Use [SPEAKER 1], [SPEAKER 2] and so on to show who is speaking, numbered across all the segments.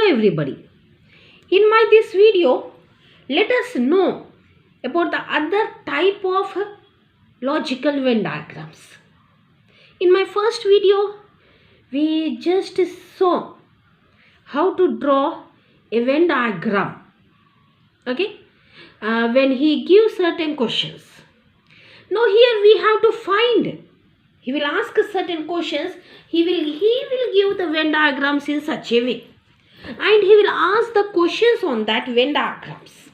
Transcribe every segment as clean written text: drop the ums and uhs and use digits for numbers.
[SPEAKER 1] everybody. In this video, let us know about the other type of logical Venn diagrams. In my first video, we just saw how to draw a Venn diagram. Okay, when he gives certain questions. Now here we have to find. He will ask certain questions. He will give the Venn diagrams in such a way, and he will ask the questions on that Venn diagrams,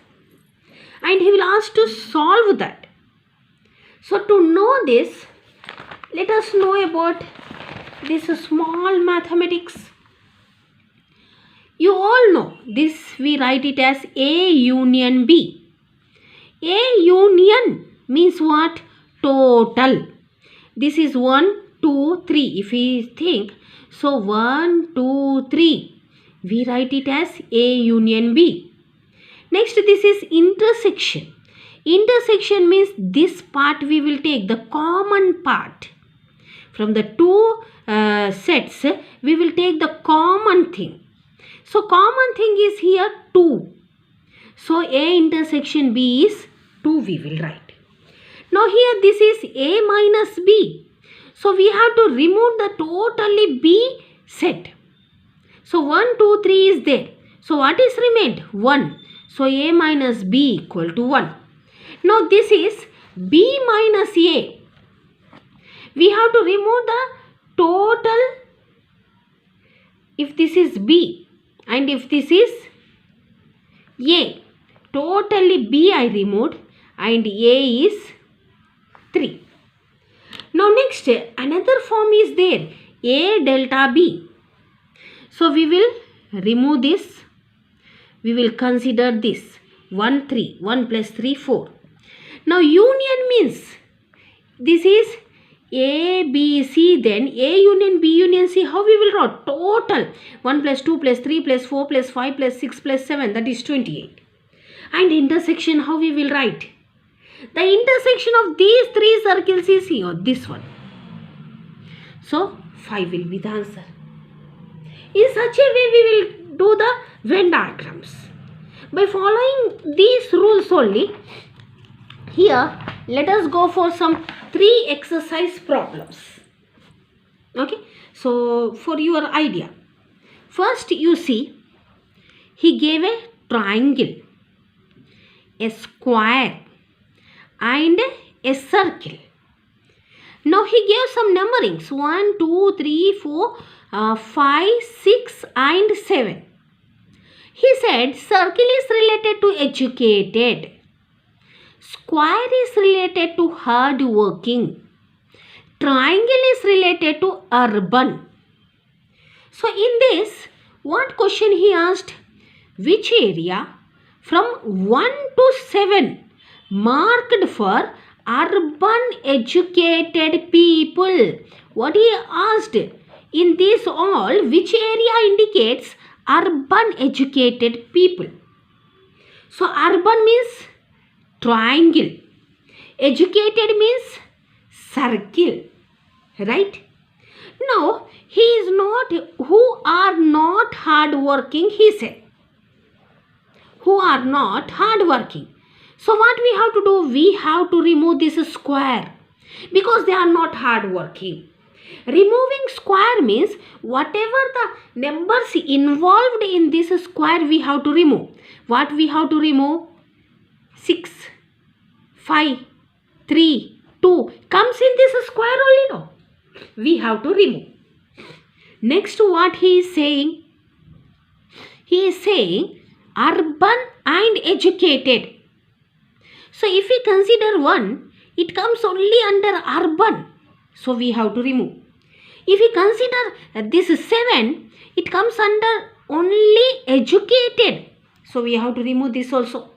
[SPEAKER 1] and he will ask to solve that. So to know this, let us know about this small mathematics. You all know this. We write it as A union B. A union means what? Total. This is 1, 2, 3. If we think, so 1, 2, 3. We write it as A union B. Next, this is intersection. Intersection means this part we will take, the common part. From the two sets, we will take the common thing. So, common thing is here 2. So, A intersection B is 2 we will write. Now, here this is A minus B. So, we have to remove the totally B set. So, 1, 2, 3 is there. So, what is remained? 1. So, A minus B equal to 1. Now, this is B minus A. We have to remove the total. If this is B and if this is A, totally B I removed and A is 3. Now next, another form is there, A delta B. So we will remove this. We will consider this 1, 3. 1 plus 3, 4. Now union means this is A, B, C, then A union, B union, C. How we will draw? Total 1 plus 2 plus 3 plus 4 plus 5 plus 6 plus 7, that is 28. And intersection, how we will write? The intersection of these 3 circles is here, this one. So 5 will be the answer. In such a way we will do the Venn diagrams. By following these rules only, here let us go for some 3 exercise problems. Okay, so for your idea, first you see, he gave a triangle, a square and a circle. Now he gave some numberings 1, 2, 3, 4, 5, 6 and 7. He said circle is related to educated, square is related to hard working, triangle is related to urban. So in this, what question he asked? Which area from 1 to 7 marked for urban educated people? What he asked? In this all, which area indicates urban educated people? So urban means triangle, educated means circle, right? Now he is not, who are not hard working, he said. Who are not hard working. So what we have to do? We have to remove this square because they are not hard working. Removing square means whatever the numbers involved in this square we have to remove. What we have to remove? 6, 5, 3, 2 comes in this square only, no? We have to remove. Next, what he is saying? He is saying urban and educated. So if we consider 1, it comes only under urban. So we have to remove. If we consider this 7, it comes under only educated. So we have to remove this also.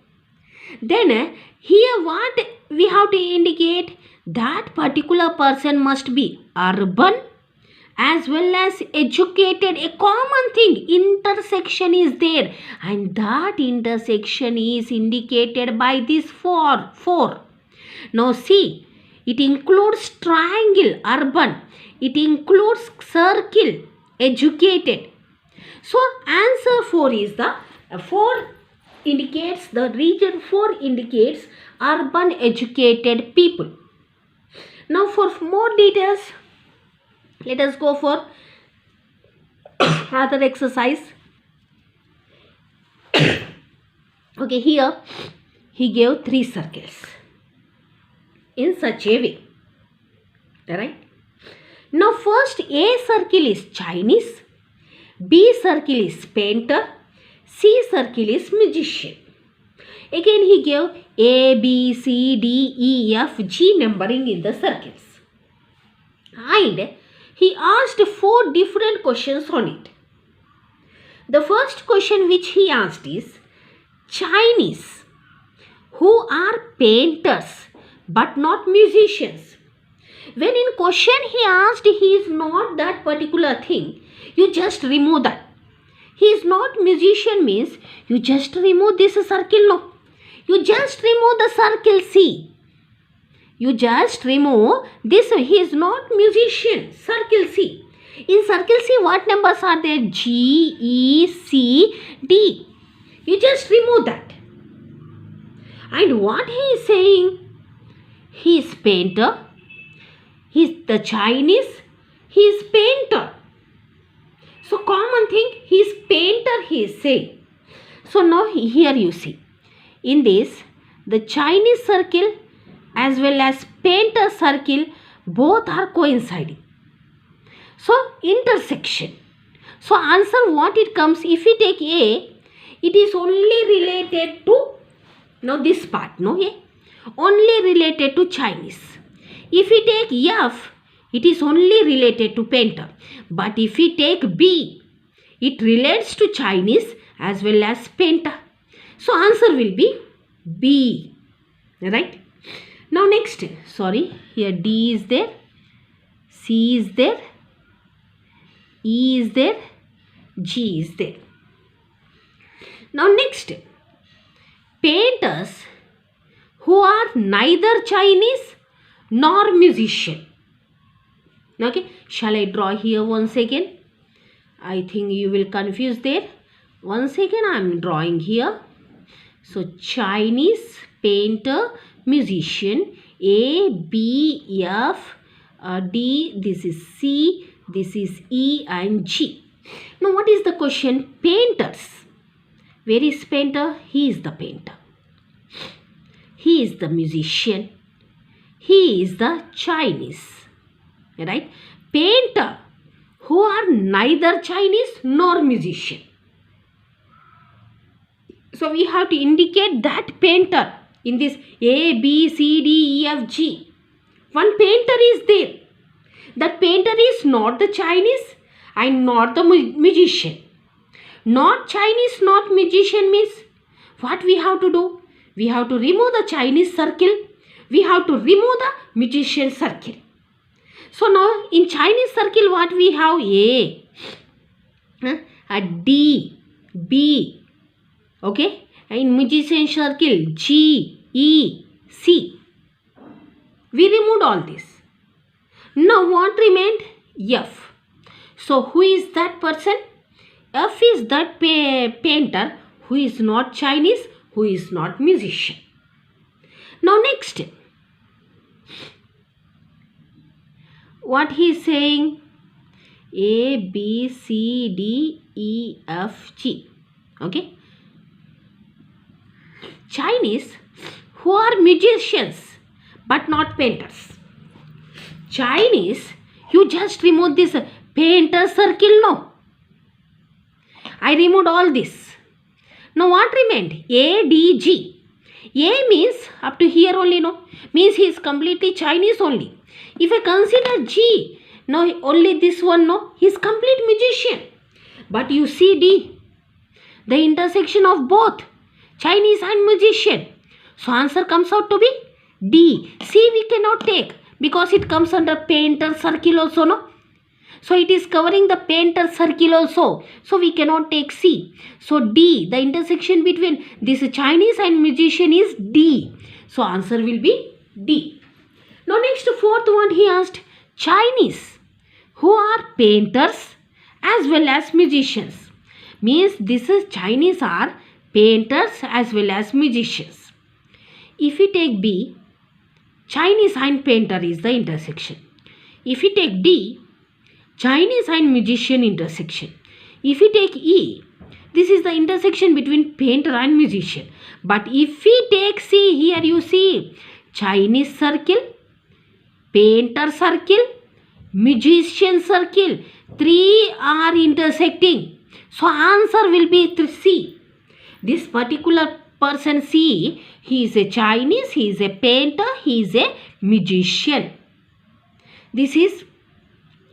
[SPEAKER 1] Then here what we have to indicate? That particular person must be urban as well as educated. A common thing, intersection is there, and that intersection is indicated by this 4. Now see, it includes triangle, urban. It includes circle, educated. So answer 4 is the 4 indicates the region 4 indicates urban educated people. Now for more details, let us go for other exercise. Okay, here he gave 3 circles in such a way. Right? Now first A circle is Chinese, B circle is painter, C circle is musician. Again he gave A, B, C, D, E, F, G numbering in the circles. And he asked 4 different questions on it. The first question which he asked is Chinese, who are painters but not musicians. When in question he asked he is not that particular thing, you just remove that. He is not musician means you just remove this circle. No. You just remove the circle C. You just remove this. He is not musician. Circle C. In circle C what numbers are there? G, E, C, D. You just remove that. And what he is saying? He is painter. He is the Chinese. He is painter. So common thing, he is painter he is saying. So now here you see. In this, the Chinese circle as well as painter circle both are coinciding. So intersection. So answer what it comes. If we take A, it is only related to, now this part, no A, only related to Chinese. If we take F, it is only related to painter. But if we take B, it relates to Chinese as well as painter. So answer will be B. Right? Now next, here D is there, C is there, E is there, G is there. Now next, painters who are neither Chinese nor musician. Okay, shall I draw here once again? I think you will confuse there. Once again I am drawing here. So Chinese, painter, musician, A, B, F, D, this is C, this is E and G. Now what is the question? Painters. Where is painter? He is the painter. He is the musician. He is the Chinese. Right? Painter who are neither Chinese nor musician. So we have to indicate that painter in this A, B, C, D, E, F, G. One painter is there. That painter is not the Chinese and not the musician. Not Chinese, not musician means what we have to do? We have to remove the Chinese circle. We have to remove the musician circle. So now in Chinese circle what we have? A D, B. Okay. And in musician circle G, E, C. We removed all this. Now what remained? F. So who is that person? F is that painter who is not Chinese, who is not musician. Now next, what he is saying? A, B, C, D, E, F, G. Okay. Chinese who are musicians but not painters. Chinese, you just remove this painter circle, no. I removed all this. Now what remained? A, D, G. A means up to here only, no. Means he is completely Chinese only. If I consider G, now only this one, no. He is complete musician. But you see D, the intersection of both Chinese and musician. So answer comes out to be D. C we cannot take because it comes under painter circle also, no. So it is covering the painter circle also. So we cannot take C. So D, the intersection between this Chinese and musician is D. So answer will be D. Now next, fourth one he asked, Chinese who are painters as well as musicians. Means this is Chinese are painters as well as musicians. If we take B, Chinese and painter is the intersection. If we take D, Chinese and musician intersection. If we take E, this is the intersection between painter and musician. But if we take C, here you see Chinese circle, painter circle, musician circle. 3 are intersecting. So answer will be C. This particular person C, he is a Chinese, he is a painter, he is a musician. This is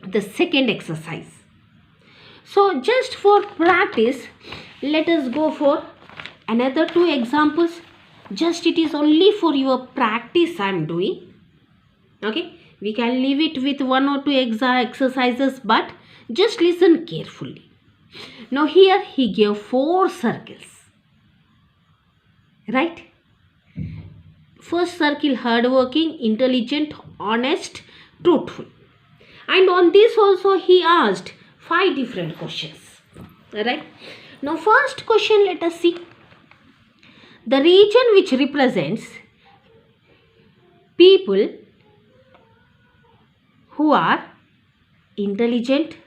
[SPEAKER 1] the second exercise. So just for practice, let us go for another 2 examples. Just it is only for your practice I am doing. Okay, we can leave it with 1 or 2 exercises, but just listen carefully. Now here he gave 4 circles. Right? First circle, hardworking, intelligent, honest, truthful. And on this also he asked 5 different questions. Alright. Now first question, let us see. The region which represents people who are intelligent,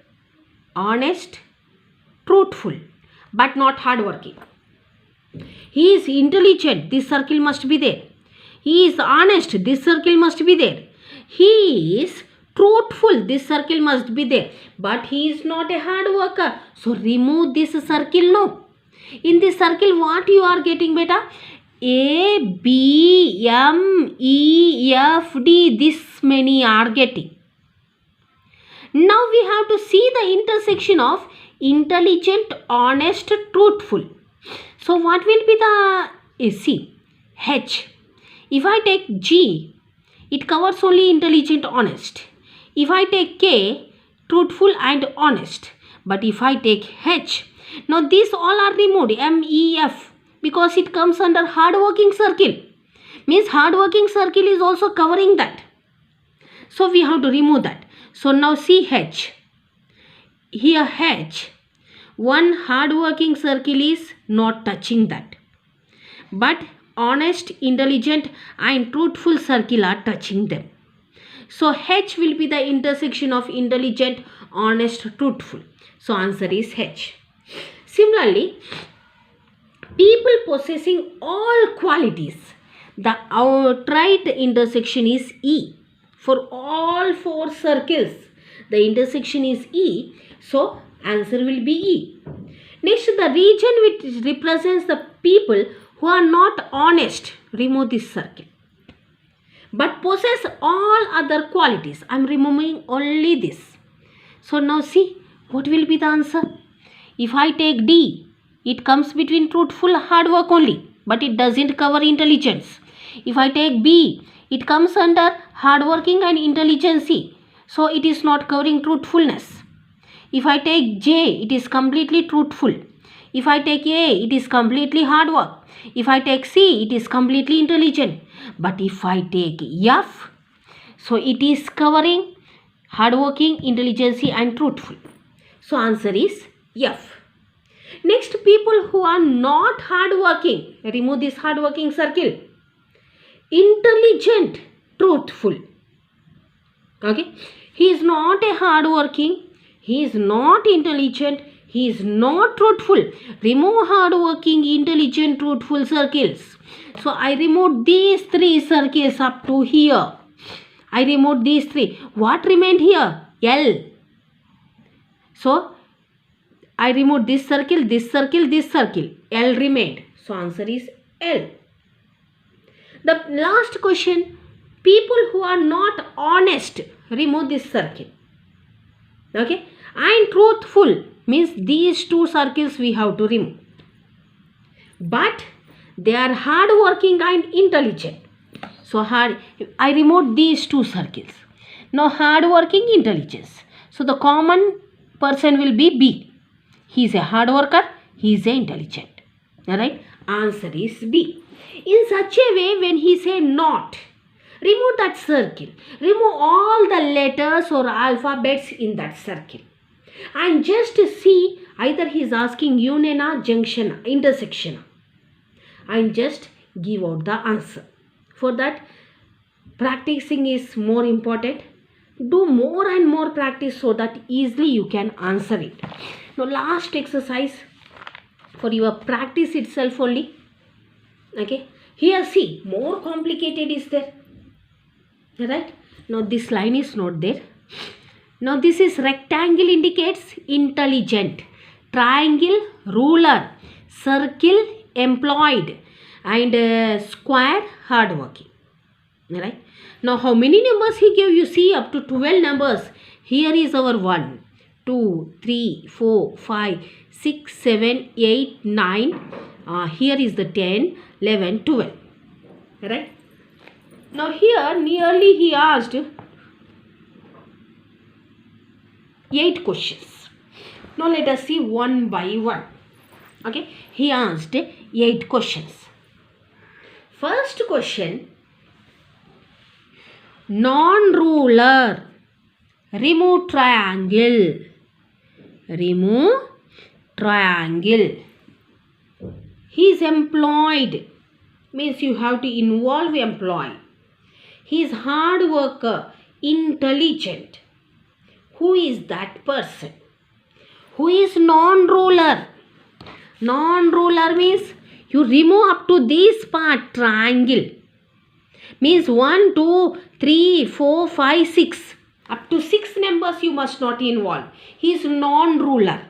[SPEAKER 1] honest, truthful, but not hardworking. He is intelligent, this circle must be there. He is honest, this circle must be there. He is truthful, this circle must be there. But he is not a hard worker. So remove this circle, no. In this circle, what you are getting, beta? A, B, M, E, F, D, this many are getting. Now we have to see the intersection of intelligent, honest, truthful. So what will be the C? H. If I take G, it covers only intelligent, honest. If I take K, truthful and honest. But if I take H, now these all are removed, M, E, F, because it comes under hardworking circle. Means hardworking circle is also covering that. So we have to remove that. So now see H. Here H, one hardworking circle is not touching that. But honest, intelligent and truthful circle are touching them. So H will be the intersection of intelligent, honest, truthful. So answer is H. Similarly, people possessing all qualities, the outright intersection is E. For all 4 circles, the intersection is E. So answer will be E. Next, the region which represents the people who are not honest, remove this circle, but possess all other qualities. I am removing only this. So now see what will be the answer. If I take D, it comes between truthful, hard work only, but it doesn't cover intelligence. If I take B, it comes under hardworking and intelligence. So it is not covering truthfulness. If I take J, it is completely truthful. If I take A, it is completely hard work. If I take C, it is completely intelligent. But if I take F, so it is covering hardworking, intelligence and truthful. So answer is F. Next, people who are not hardworking, remove this hardworking circle. Intelligent, truthful. Okay, he is not a hardworking, he is not intelligent, he is not truthful. Remove hardworking, intelligent, truthful circles. So I removed these 3 circles up to here. I removed these 3. What remained here? L. So I removed this circle, this circle, this circle. L remained. So answer is L. The last question, people who are not honest, remove this circle. Okay, and truthful means these 2 circles we have to remove. But they are hardworking and intelligent. So I removed these 2 circles. Now hardworking, intelligence. So the common person will be B. He is a hard worker, he is a intelligent. Alright, answer is B. In such a way, when he say not, remove that circle. Remove all the letters or alphabets in that circle. And just see Either he is asking union, junction, intersection, and just give out the answer. For that, practicing is more important. Do more and more practice so that easily you can answer it. Now last exercise for your practice itself only. Okay, here see, more complicated is there, right? Now this line is not there. Now this is rectangle indicates intelligent, triangle ruler, circle employed, and square hardworking. Right? Now how many numbers he gave? You see, up to 12 numbers. Here is our 1, 2, 3, 4, 5, 6, 7, 8, 9. Here is the 10, 11, 12. Right? Now here nearly he asked 8 questions. Now let us see one by one. Okay, he asked 8 questions. First question, non-ruler, remove triangle, remove triangle. He is employed, means you have to involve employee. He is hard worker, intelligent. Who is that person? Who is non-ruler? Non-ruler means you remove up to this part, triangle. Means 1, 2, 3, 4, 5, 6. Up to 6 numbers you must not involve. He is non-ruler.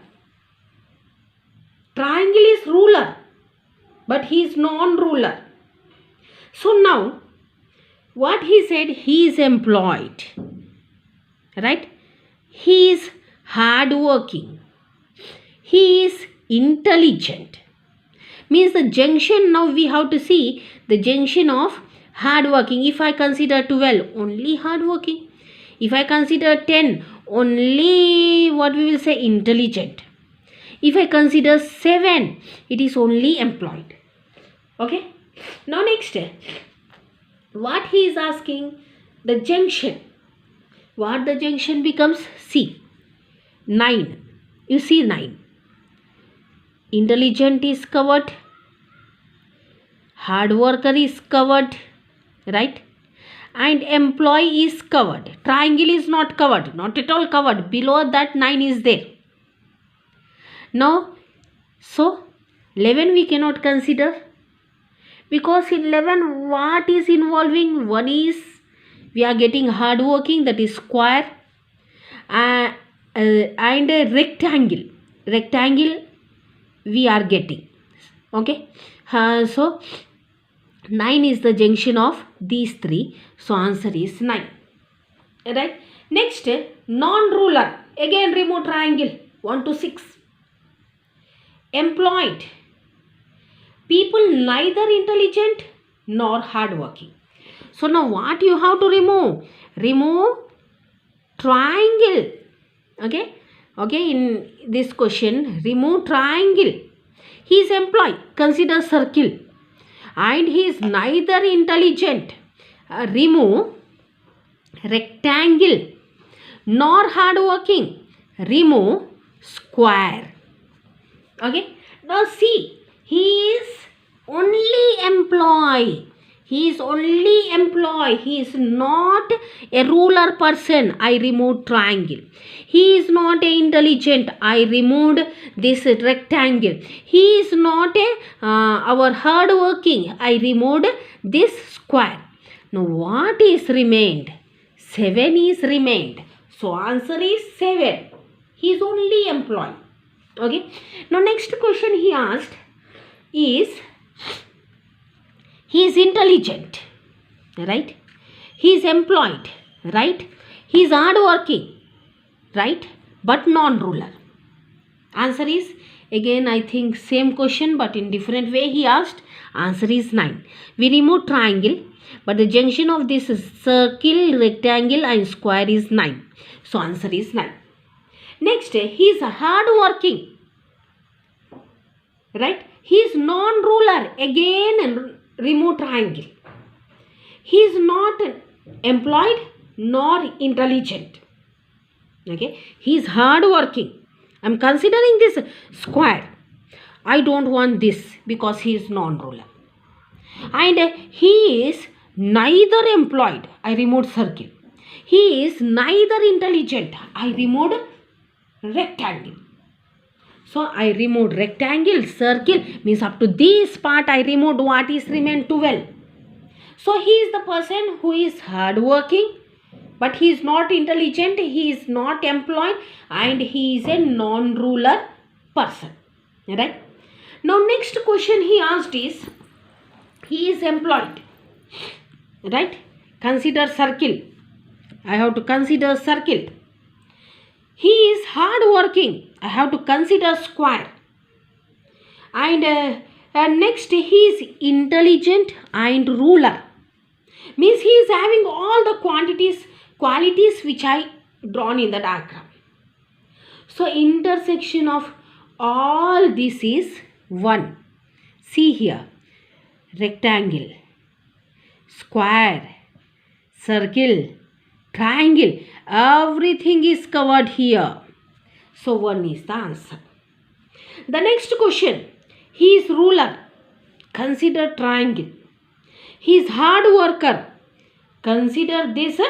[SPEAKER 1] Triangle is ruler, but he is non-ruler. So now, what he said, he is employed. Right? He is hardworking. He is intelligent. Means the junction, now we have to see the junction of hardworking. If I consider 12, only hardworking. If I consider 10, only what we will say, intelligent. If I consider 7, it is only employed. Okay. Now next, what he is asking, the junction. What the junction becomes? See, 9. You see 9. Intelligent is covered. Hard worker is covered. Right? And employee is covered. Triangle is not covered. Not at all covered. Below that 9 is there. Now, so 11 we cannot consider. Because in 11 what is involving? One is we are getting hard working, that is square, and a rectangle. Rectangle we are getting. Okay. So 9 is the junction of these 3. So answer is 9. Right. Next, non-ruler. Again remove triangle. 1 to 6. Employed. People neither intelligent nor hardworking. So now what you have to remove? Remove triangle. Okay. Okay, in this question, remove triangle. He is employed. Consider circle. And he is neither intelligent. Remove rectangle nor hardworking. Remove square. Okay. Now see, he is only employee. He is only employee. He is not a ruler person. I removed triangle. He is not a intelligent. I removed this rectangle. He is not our hard working. I removed this square. Now what is remained? 7 is remained. So answer is 7. He is only employee. Okay. Now next question he asked is, he is intelligent, right? He is employed, right? He is hardworking, right? But non-ruler. Answer is, again I think same question but in different way he asked. Answer is 9. We remove triangle, but the junction of this circle, rectangle and square is 9. So answer is 9. Next, he is hardworking, right? He is non-ruler. Again remove triangle. He is not employed nor intelligent. Okay. He is hardworking. I'm considering this square. I don't want this because he is non-ruler. And he is neither employed. I removed circle. He is neither intelligent. I removed rectangle. So I removed rectangle, circle, means up to this part I removed. What is remained? 12. So he is the person who is hardworking, but he is not intelligent, he is not employed, and he is a non-ruler person. Right? Now next question he asked is, he is employed. Right? Consider circle. I have to consider circle. He is hardworking. I have to consider square. And next, he is intelligent and ruler. Means he is having all the qualities which I drawn in the diagram. So intersection of all this is 1. See here. Rectangle, square, circle, triangle, everything is covered here. So 1 is the answer. The next question, he is ruler. Consider triangle. He is hard worker. Consider this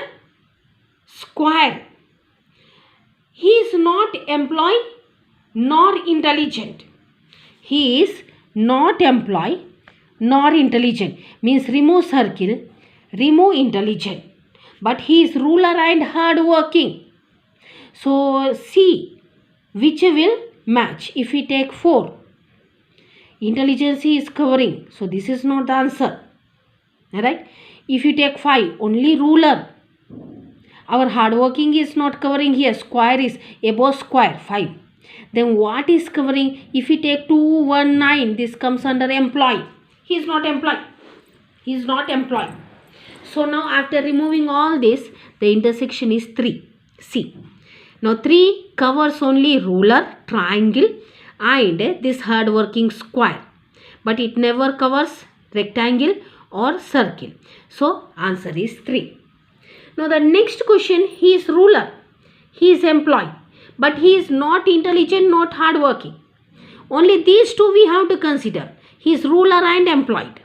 [SPEAKER 1] square. He is not employed nor intelligent. He is not employed nor intelligent. Means remove circle, remove intelligent. But he is ruler and hard working. So see which will match. If we take 4, intelligence is covering. So this is not the answer. Right? If you take 5, only ruler. Our hard working is not covering here. Square is above square, 5. Then what is covering? If we take 2, 1, 9, this comes under employee. He is not employed. He is not employed. So now after removing all this, the intersection is 3. See. Now 3 covers only ruler, triangle and this hard working square. But it never covers rectangle or circle. So answer is 3. Now the next question, he is ruler. He is employed. But he is not intelligent, not hard working. Only these two we have to consider. He is ruler and employed.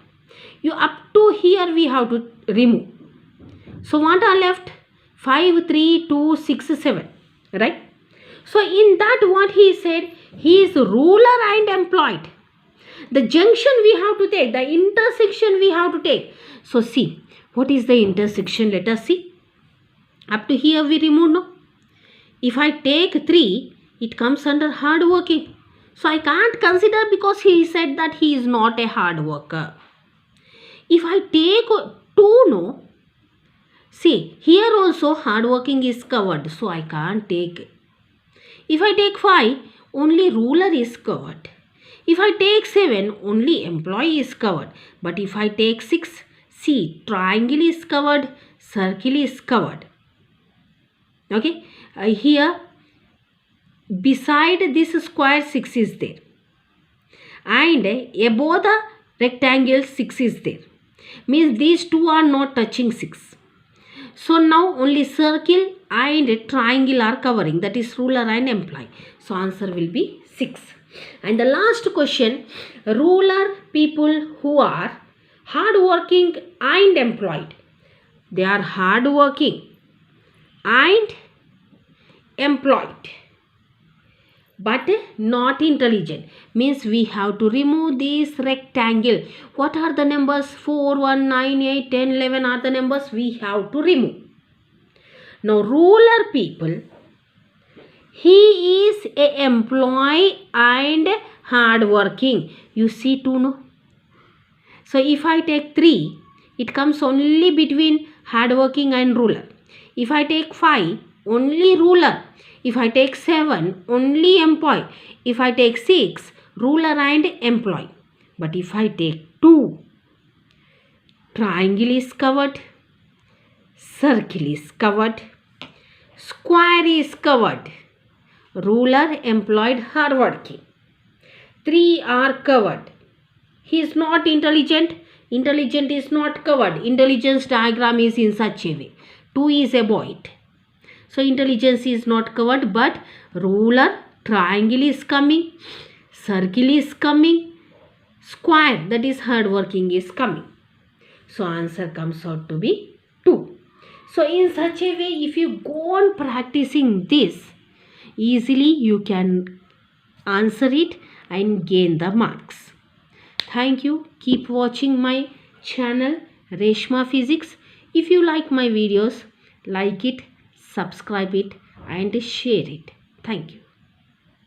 [SPEAKER 1] Up to here we have to remove. So what are left? 5, 3, 2, 6, 7. Right? So in that what he said, he is ruler and employed. The junction we have to take, the intersection we have to take. So see, what is the intersection? Let us see. Up to here we remove, no? If I take 3, it comes under hard working. So I can't consider because he said that he is not a hard worker. If I take 2, no? See, here also hard working is covered. So I can't take. If I take 5, only ruler is covered. If I take 7, only employee is covered. But if I take 6, see, triangle is covered, circle is covered. Okay, here beside this square 6 is there. And above the rectangle 6 is there. Means these two are not touching 6. So now only circle and triangle are covering. That is ruler and employee. So answer will be 6. And the last question, ruler people who are hardworking and employed. They are hardworking and employed but not intelligent. Means we have to remove this rectangle. What are the numbers? 4, 1, 9, 8, 10, 11 are the numbers we have to remove. Now ruler people, he is a employee and hardworking. You see 2, no? So if I take 3, it comes only between hardworking and ruler. If I take 5, only ruler. If I take 7, only employee. If I take 6, ruler and employee. But if I take 2, triangle is covered, circle is covered, square is covered, ruler, employed, hardworking. 3 are covered. He is not intelligent. Intelligent is not covered. Intelligence diagram is in such a way. 2 is above it. So intelligence is not covered, but ruler, triangle is coming, circle is coming, square, that is hard working, is coming. So answer comes out to be 2. So in such a way, if you go on practicing this, easily you can answer it and gain the marks. Thank you. Keep watching my channel Reshma Physics. If you like my videos, like it, subscribe it and share it. Thank you.